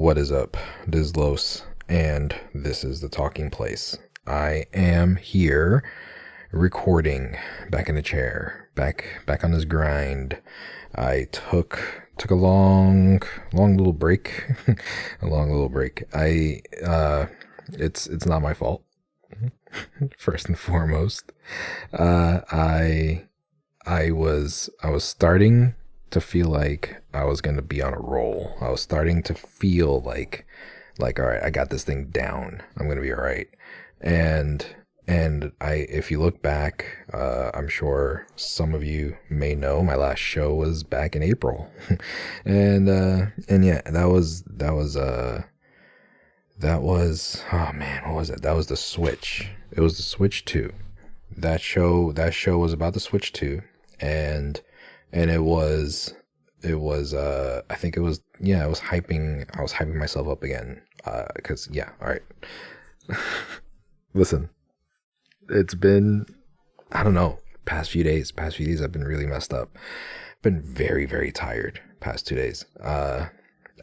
What is up? This is Los, and this is the Talking Place. I am here recording, back in the chair, back on this grind. I took a long little break, a long little break. It's not my fault. First and foremost, I was starting to feel like I was going to be on a roll. I was starting to feel like, all right, I got this thing down. I'm going to be all right. And if you look back, I'm sure some of you may know my last show was back in April. and yeah, that was, oh man, what was it? That was the Switch. It was the Switch 2. That show was about the Switch 2. And it was I think it was, I was hyping myself up again, all right. Listen, it's been, I don't know, past few days I've been really messed up. Been very, very tired past 2 days. I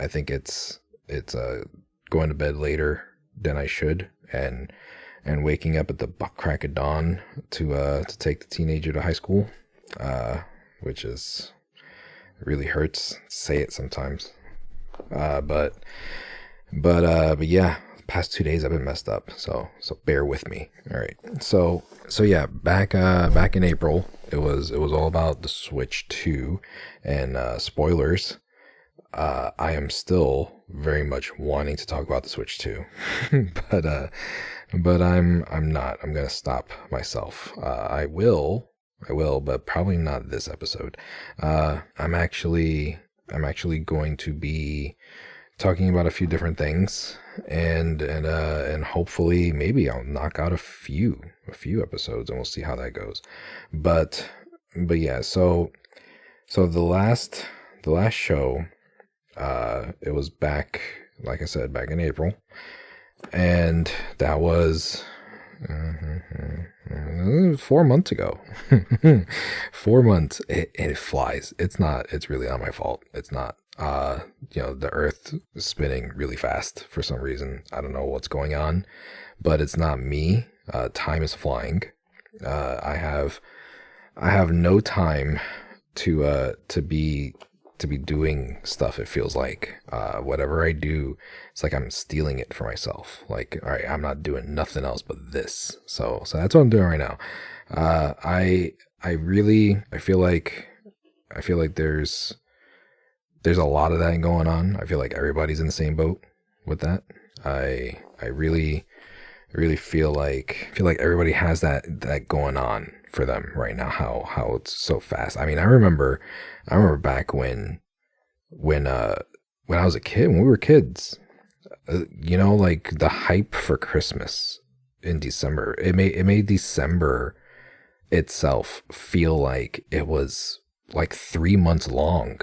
think it's going to bed later than I should, and waking up at the buck crack of dawn to take the teenager to high school, which is really hurts to say it sometimes. But yeah, past 2 days I've been messed up. So bear with me. All right. So yeah, back in April, it was all about the Switch 2, and spoilers. I am still very much wanting to talk about the Switch 2, but I'm not. I'm gonna stop myself. I will, but probably not this episode. I'm actually going to be talking about a few different things, and hopefully maybe I'll knock out a few episodes, and we'll see how that goes. But yeah, so the last show, it was back, like I said, back in April, and that was 4 months ago. 4 months. It flies. It's really not my fault. It's not. The earth is spinning really fast for some reason. I don't know what's going on, but it's not me. Time is flying. I have no time to be doing stuff. It feels like whatever I do, it's like I'm stealing it for myself. Like, all right, I'm not doing nothing else but this. So that's what I'm doing right now. I feel like there's a lot of that going on. I feel like everybody's in the same boat with that. I really feel like everybody has that going on for them right now. How it's so fast. I mean, I remember back when I was a kid, when we were kids, like the hype for Christmas in December, it made December itself feel like it was like 3 months long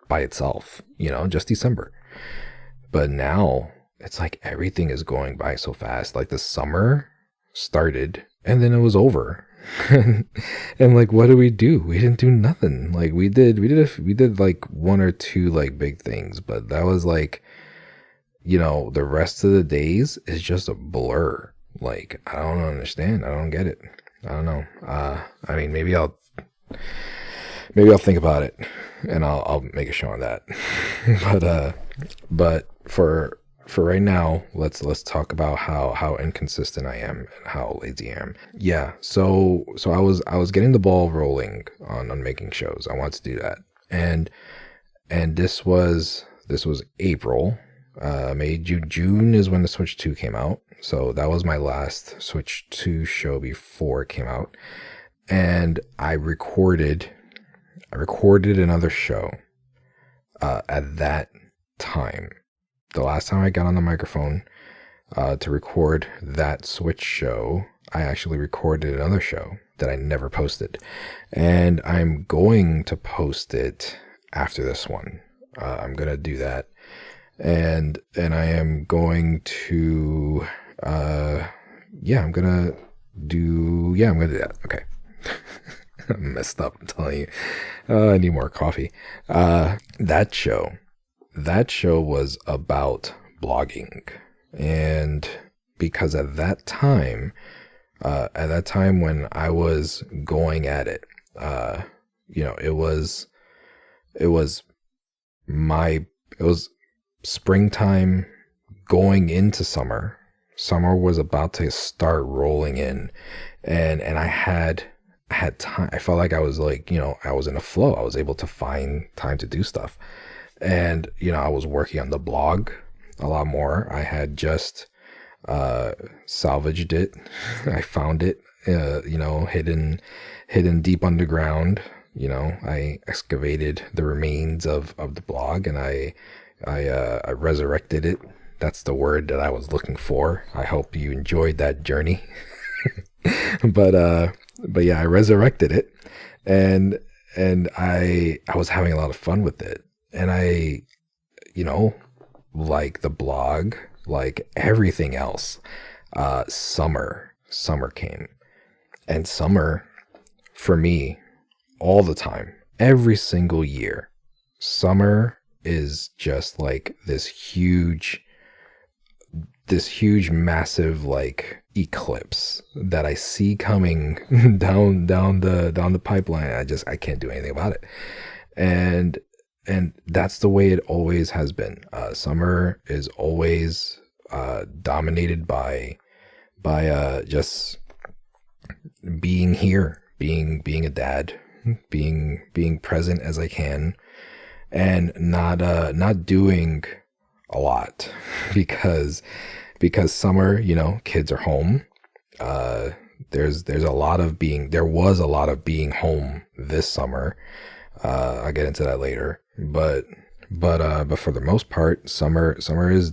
by itself, just December. But now it's like everything is going by so fast. Like the summer started and then it was over. And like, what do? We didn't do nothing. Like we did like one or two like big things, but that was like, the rest of the days is just a blur. Like, I don't understand. I don't get it. I don't know. I mean, maybe I'll think about it, and I'll make a show on that. But for right now, let's talk about how inconsistent I am and how lazy I am. Yeah. So I was getting the ball rolling on making shows. I wanted to do that, and this was April. May, June is when the Switch 2 came out. So that was my last Switch 2 show before it came out, and I recorded another show at that time. The last time I got on the microphone to record that Switch show, I actually recorded another show that I never posted, and I'm going to post it after this one. I'm gonna do that, and I am going to I'm gonna do that. Okay. I'm messed up, I'm telling you. I need more coffee. That show that show was about blogging. And because at that time when I was going at it, it was my, it was springtime going into summer. Summer was about to start rolling in, and I had time. I felt like I was like, I was in a flow. I was able to find time to do stuff. And, I was working on the blog a lot more. I had just salvaged it. I found it, hidden deep underground. I excavated the remains of the blog, and I resurrected it. That's the word that I was looking for. I hope you enjoyed that journey. but yeah, I resurrected it, and I was having a lot of fun with it. And I, like the blog, like everything else, summer came. And summer, for me, all the time, every single year, summer is just like this huge massive like eclipse that I see coming down the pipeline. I can't do anything about it. And that's the way it always has been. Summer is always dominated by just being here, being a dad, being present as I can, and not doing a lot because summer, kids are home. There was a lot of being home this summer. I'll get into that later. But for the most part, summer is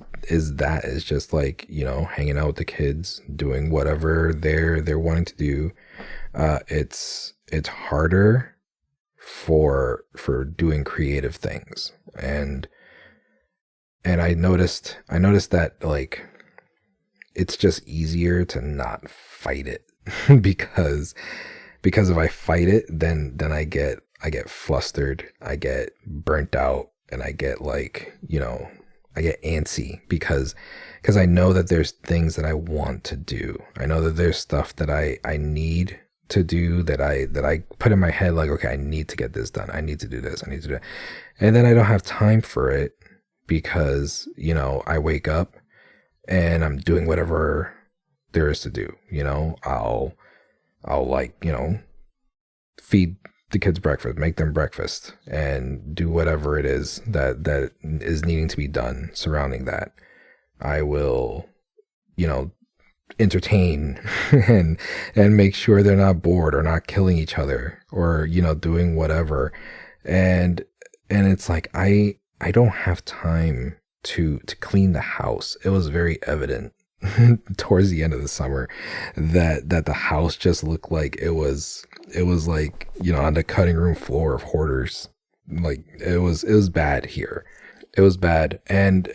just like, hanging out with the kids, doing whatever they're wanting to do. It's harder for doing creative things. And I noticed that like it's just easier to not fight it because if I fight it, then I get flustered, I get burnt out, and I get like, I get antsy because I know that there's things that I want to do. I know that there's stuff that I need to do, that I put in my head, like, okay, I need to get this done. I need to do this. I need to do it. And then I don't have time for it because, I wake up and I'm doing whatever there is to do. I'll like, feed the kids breakfast, make them breakfast, and do whatever it is that is needing to be done surrounding that. I will, entertain and make sure they're not bored or not killing each other or, doing whatever. And it's like, I don't have time to clean the house. It was very evident towards the end of the summer that the house just looked like it was like, on the cutting room floor of hoarders. Like it was bad here. It was bad. And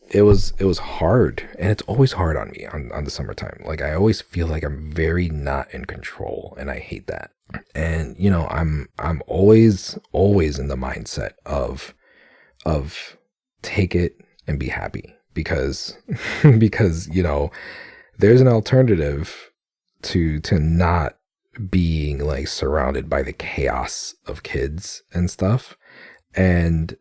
it was hard, and it's always hard on me on the summertime. Like I always feel like I'm very not in control, and I hate that. And I'm always in the mindset of take it and be happy because there's an alternative to not being like surrounded by the chaos of kids and stuff. And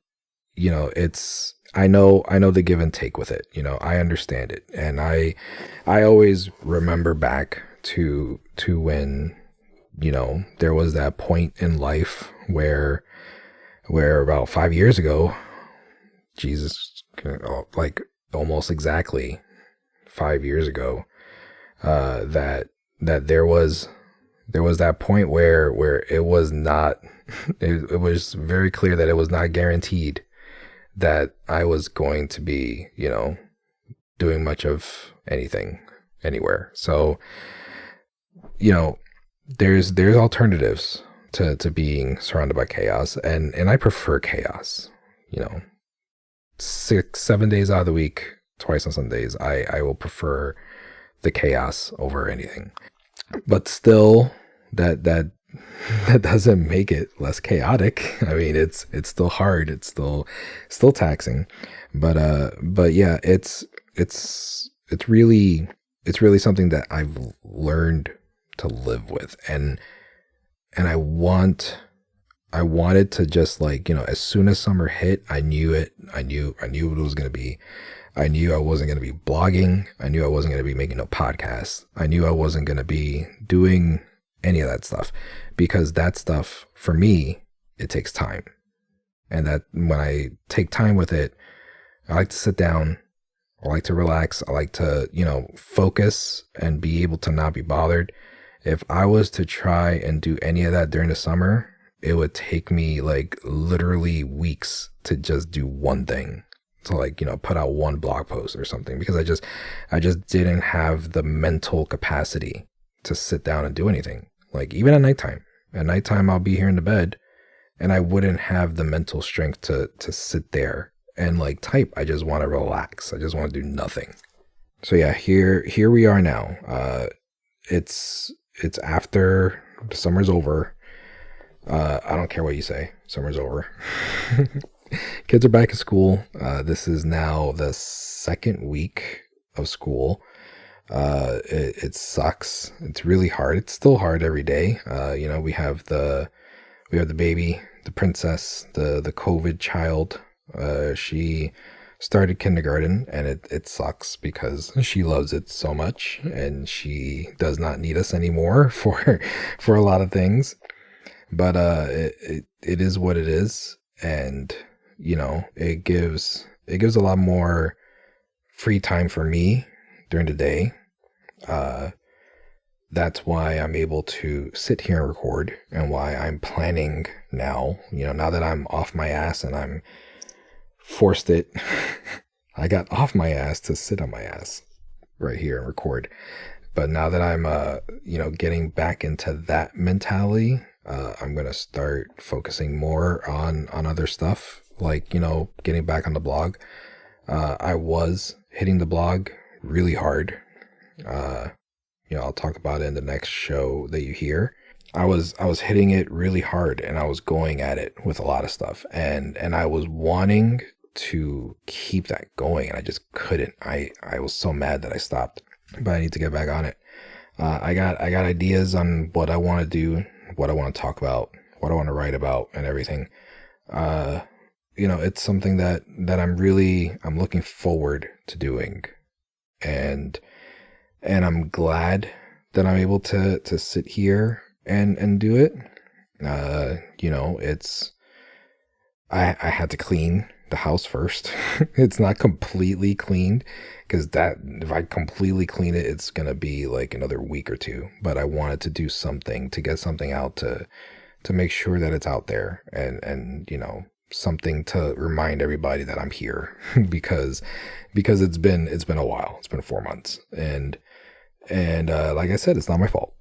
I know the give and take with it. I understand it. And I always remember back to when, there was that point in life where about 5 years ago, Jesus, like almost exactly 5 years ago, that there was that point where it was not, it was very clear that it was not guaranteed that I was going to be, doing much of anything anywhere. So, there's alternatives to being surrounded by chaos, and I prefer chaos. 6-7 days out of the week, twice on Sundays, I will prefer the chaos over anything. But still, that that doesn't make it less chaotic. I mean, it's still hard. It's still taxing, but yeah, it's really something that I've learned to live with, and I wanted to just like, as soon as summer hit, I knew it. I knew what it was going to be. I knew I wasn't going to be blogging. I knew I wasn't going to be making no podcasts. I knew I wasn't going to be doing any of that stuff, because that stuff for me, it takes time. And that when I take time with it, I like to sit down. I like to relax. I like to, focus and be able to not be bothered. If I was to try and do any of that during the summer, it would take me like literally weeks to just do one thing, to like, put out one blog post or something, because I just didn't have the mental capacity to sit down and do anything. Like even at nighttime, I'll be here in the bed and I wouldn't have the mental strength to sit there and like type. I just want to relax. I just want to do nothing. So yeah, here we are now. It's after the summer's over. I don't care what you say. Summer's over. Kids are back at school. This is now the second week of school. It sucks. It's really hard. It's still hard every day. We have the baby, the princess, the COVID child. She started kindergarten, and it sucks because she loves it so much, and she does not need us anymore for a lot of things. But it is what it is, and it gives a lot more free time for me during the day. That's why I'm able to sit here and record, and why I'm planning now. Now that I'm off my ass and I'm forced it, I got off my ass to sit on my ass right here and record. But now that I'm getting back into that mentality, I'm gonna start focusing more on other stuff, like getting back on the blog. I was hitting the blog really hard. I'll talk about it in the next show that you hear. I was hitting it really hard, and I was going at it with a lot of stuff, and I was wanting to keep that going, and I just couldn't. I was so mad that I stopped, but I need to get back on it. I got ideas on what I want to do, what I want to talk about, what I want to write about, and everything. It's something that I'm looking forward to doing, and I'm glad that I'm able to sit here and do it. I had to clean the house first. It's not completely cleaned, because if I completely clean it, it's gonna be like another week or two. But I wanted to do something to get something out to make sure that it's out there, and something to remind everybody that I'm here, because it's been a while. It's been 4 months, and like I said, it's not my fault.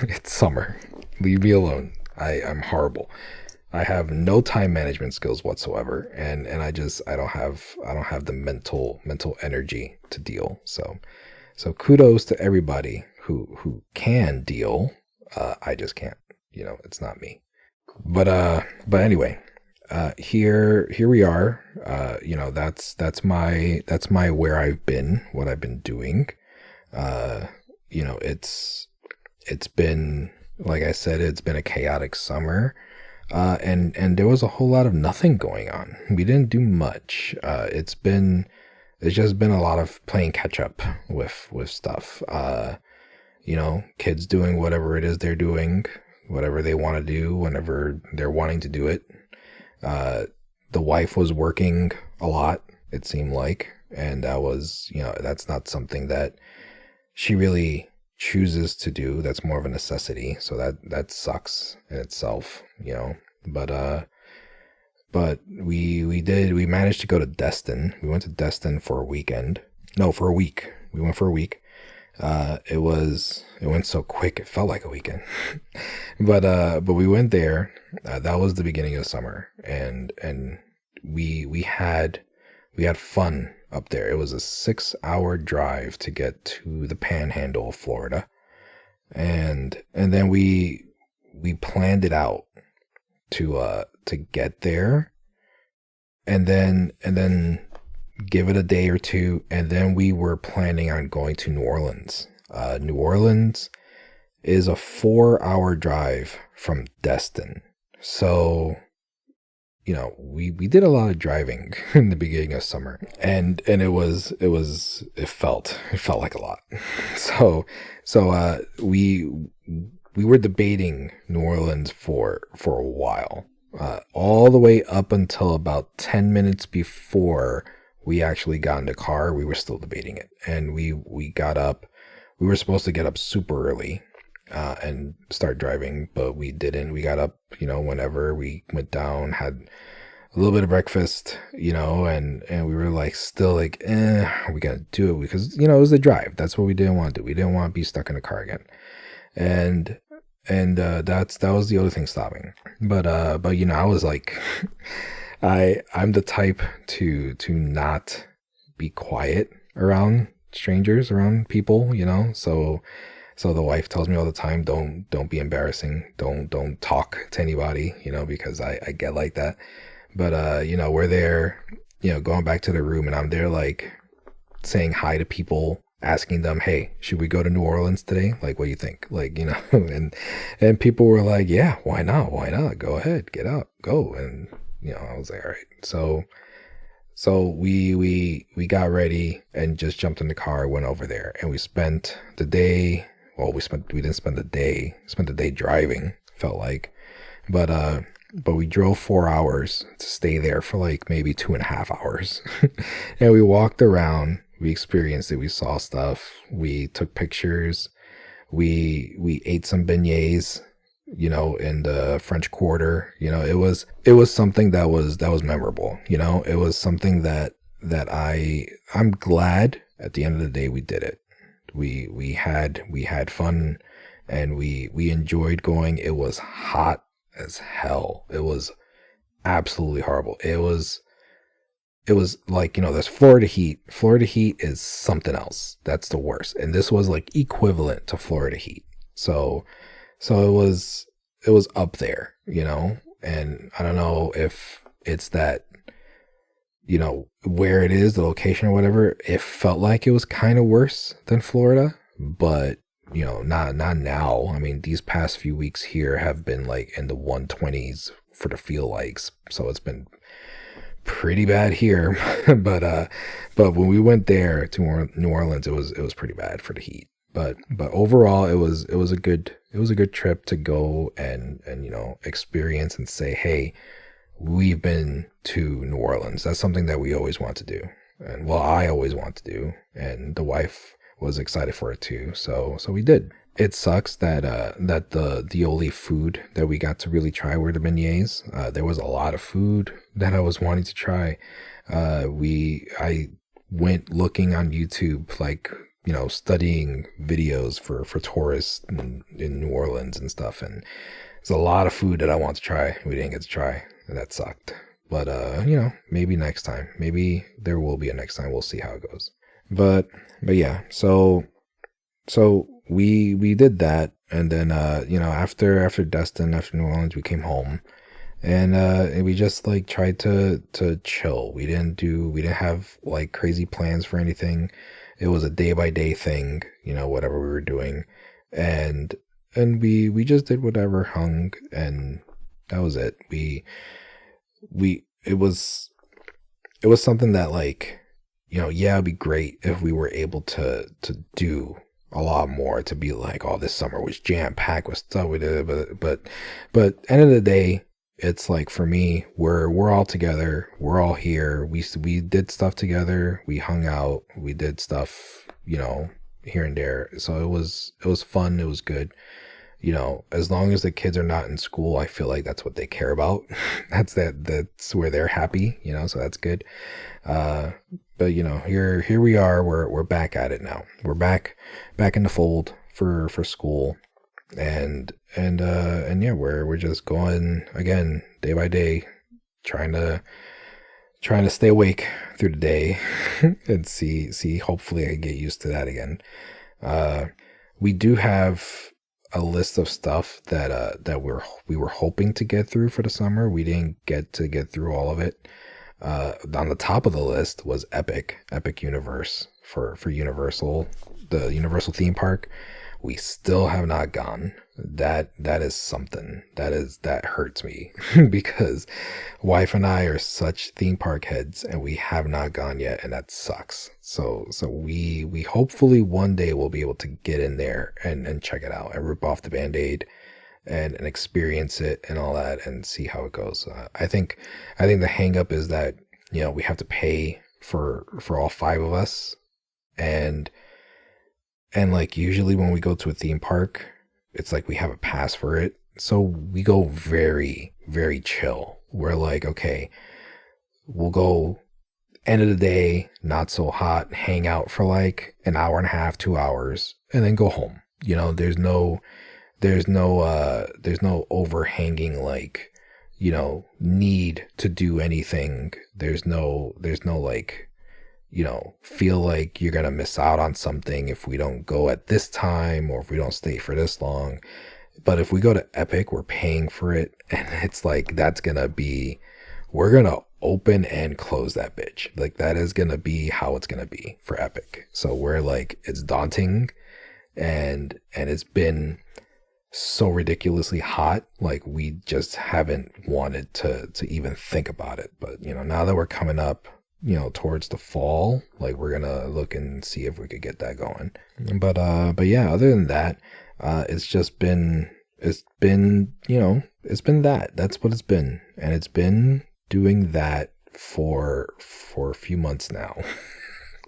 It's summer. Leave me alone. I'm horrible. I have no time management skills whatsoever, and I don't have the mental energy to deal. So kudos to everybody who can deal. I just can't. It's not me. But anyway, here we are. That's my where I've been, what I've been doing. It's been, like I said, it's been a chaotic summer. And there was a whole lot of nothing going on. We didn't do much. It's just been a lot of playing catch up with stuff. Kids doing whatever it is they're doing, whatever they want to do, whenever they're wanting to do it. The wife was working a lot, it seemed like, and that's not something that she really chooses to do. That's more of a necessity. So that sucks in itself, but we managed to go to Destin. We went to Destin for a weekend. No, for a week. We went for a week. It went so quick, it felt like a weekend. but we went there. That was the beginning of summer, and we had fun up there. It was a 6-hour drive to get to the panhandle of Florida, and then we we planned it out to get there, and then give it a day or two, and then we were planning on going to New Orleans. New Orleans is a 4-hour drive from Destin. So, we did a lot of driving in the beginning of summer, and it felt like a lot. So we were debating New Orleans for a while, all the way up until about 10 minutes before we actually got in the car. We were still debating it, and we got up. We were supposed to get up super early and start driving, but we didn't. We got up, whenever. We went down, had a little bit of breakfast, and we were like, still like, we gotta do it because, it was a drive. That's what we didn't want to do. We didn't want to be stuck in the car again. And that was the other thing stopping. But I was like, I'm the type to not be quiet around strangers, around people, so the wife tells me all the time, don't be embarrassing, don't talk to anybody, because I get like that. But we're there, going back to the room, and I'm there like saying hi to people, asking them, hey, should we go to New Orleans today? Like, what do you think? Like, and people were like, yeah, why not? Go ahead, get out, go. And I was like, all right. So we got ready and just jumped in the car, went over there, and we spent the day. Well, we didn't spend the day. Spent the day driving. Felt like, but we drove 4 hours to stay there for like maybe 2.5 hours, and we walked around. We experienced it. We saw stuff. We took pictures. We ate some beignets, in the French Quarter. It was something that was memorable. It was something that I'm glad at the end of the day we did it. We had fun, and we enjoyed going. It was hot as hell. It was absolutely horrible. It was like, there's Florida heat. Florida heat is something else. That's the worst. And this was like equivalent to Florida heat. So it was up there, and I don't know if it's that, where it is, the location or whatever. It felt like it was kind of worse than Florida, but not now. I mean, these past few weeks here have been like in the 120s for the feel likes. So it's been pretty bad here. but when we went there to New Orleans, it was pretty bad for the heat. But overall, it was a good trip to go and experience and say, hey, we've been to New Orleans. That's something that we always want to do, and I always want to do, and the wife was excited for it too. So we did. It sucks that the only food that we got to really try were the beignets. There was a lot of food that I was wanting to try. I went looking on YouTube, like, studying videos for tourists in New Orleans and stuff. And there's a lot of food that I want to try. We didn't get to try, and that sucked. But, maybe next time. Maybe there will be a next time. We'll see how it goes. But yeah, so we did that. And then, after Destin, after New Orleans, we came home. And we just like tried to chill. We didn't have like crazy plans for anything. It was a day by day thing, whatever we were doing. And we just did whatever hung, and that was it. It was something that, like, it'd be great if we were able to do a lot more, to be like, oh, this summer was jam packed with stuff we did, but end of the day, it's like, for me, we're all together, we're all here, we did stuff together, we hung out, we did stuff, here and there. So it was fun, it was good. As long as the kids are not in school, I feel like that's what they care about. that's where they're happy, so that's good. But here we are, we're back at it now. We're back in the fold for school. And yeah, we're just going again day by day, trying to stay awake through the day and see, hopefully I get used to that again. We do have a list of stuff that we were hoping to get through for the summer. We didn't get through all of it. On the top of the list was Epic Universe for Universal, the Universal theme park. We still have not gone. That is something that hurts me because wife and I are such theme park heads and we have not gone yet, and that sucks. So we hopefully one day will be able to get in there and check it out and rip off the Band-Aid and experience it and all that and see how it goes. I think the hang up is that, we have to pay for all five of us, and like usually when we go to a theme park, it's like we have a pass for it. So we go very, very chill. We're like, okay, we'll go end of the day, not so hot, hang out for like an hour and a half, 2 hours, and then go home. There's no overhanging like, need to do anything. There's no like, feel like you're going to miss out on something if we don't go at this time or if we don't stay for this long. But if we go to Epic, we're paying for it. And it's like, we're going to open and close that bitch. Like that is going to be how it's going to be for Epic. So we're like, it's daunting and it's been so ridiculously hot. Like we just haven't wanted to even think about it. But, now that we're coming up, towards the fall, like we're gonna look and see if we could get that going. But yeah, other than that, it's been that. That's what it's been, and it's been doing that for a few months now.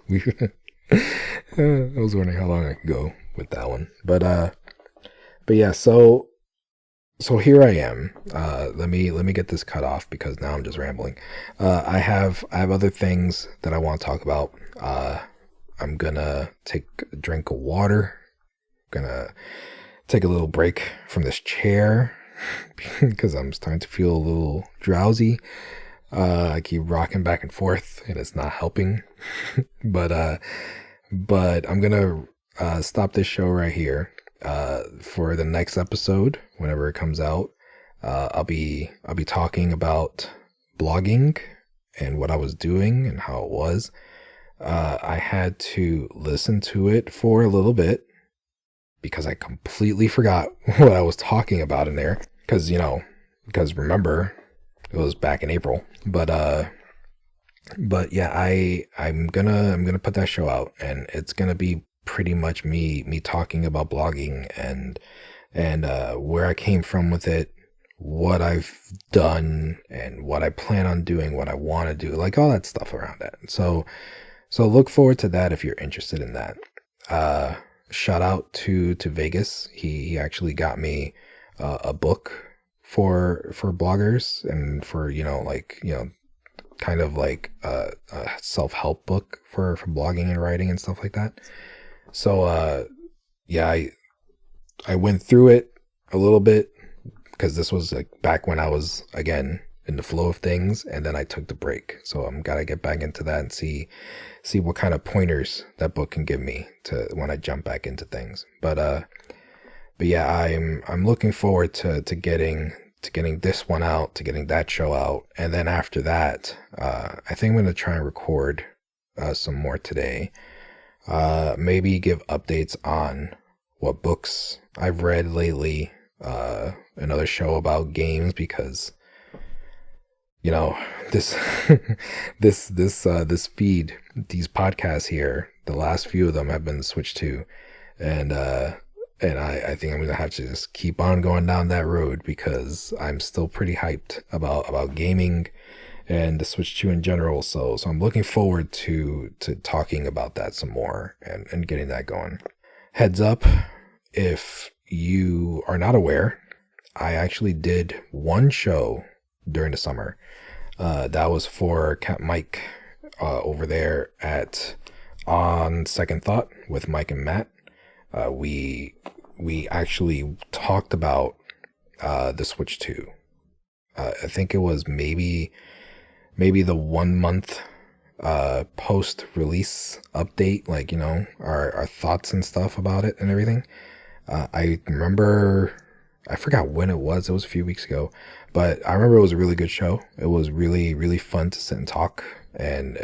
I was wondering how long I could go with that one, but yeah. So here I am. Let me get this cut off because now I'm just rambling. I have other things that I want to talk about. I'm gonna take a drink of water. Gonna take a little break from this chair because I'm starting to feel a little drowsy. I keep rocking back and forth and it's not helping. but I'm gonna stop this show right here. For the next episode, whenever it comes out, I'll be talking about blogging and what I was doing and how it was. I had to listen to it for a little bit because I completely forgot what I was talking about in there. Because remember, it was back in April. But yeah, I'm gonna put that show out, and it's gonna be pretty much me talking about blogging and where I came from with it, what I've done and what I plan on doing, what I want to do, like all that stuff around that. So look forward to that if you're interested in that. Shout out to Vegas. He actually got me a book for bloggers and for kind of like a self-help book for blogging and writing and stuff like that. So, yeah, I went through it a little bit because this was like back when I was, again, in the flow of things, and then I took the break. So I'm gotta get back into that and see what kind of pointers that book can give me to when I jump back into things. But yeah, I'm looking forward to getting this one out, to getting that show out. And then after that, I think I'm going to try and record some more today. Maybe give updates on what books I've read lately. Another show about games because this this feed, these podcasts here, the last few of them have been switched to, and I think I'm gonna have to just keep on going down that road because I'm still pretty hyped about gaming and the Switch 2 in general. So I'm looking forward to talking about that some more and getting that going. Heads up, if you are not aware, I actually did one show during the summer. That was for Cat Mike over there at On Second Thought with Mike and Matt. We actually talked about the Switch 2. I think it was maybe the 1 month post release update, like our thoughts and stuff about it and everything. I remember, I forgot when it was. It was a few weeks ago, but I remember it was a really good show. It was really, really fun to sit and talk and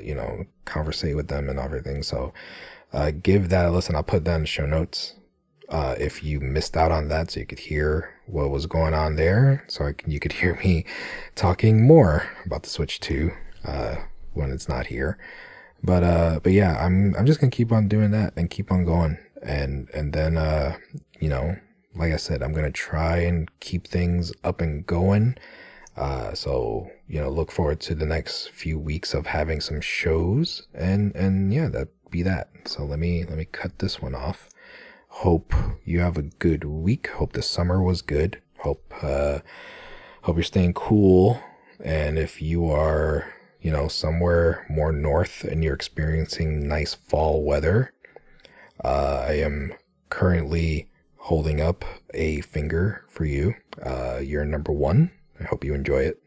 you know, conversate with them and everything. So give that a listen. I'll put that in the show notes. If you missed out on that, so you could hear what was going on there, so you could hear me talking more about the Switch 2 when it's not here. But yeah, I'm just gonna keep on doing that and keep on going, and then you know, like I said, I'm gonna try and keep things up and going. So you know, look forward to the next few weeks of having some shows, and yeah, that be that. So let me cut this one off. Hope you have a good week. Hope the summer was good. Hope you're staying cool. And if you are, you know, somewhere more north and you're experiencing nice fall weather, I am currently holding up a finger for you. You're number one. I hope you enjoy it.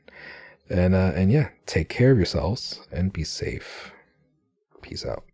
And yeah, take care of yourselves and be safe. Peace out.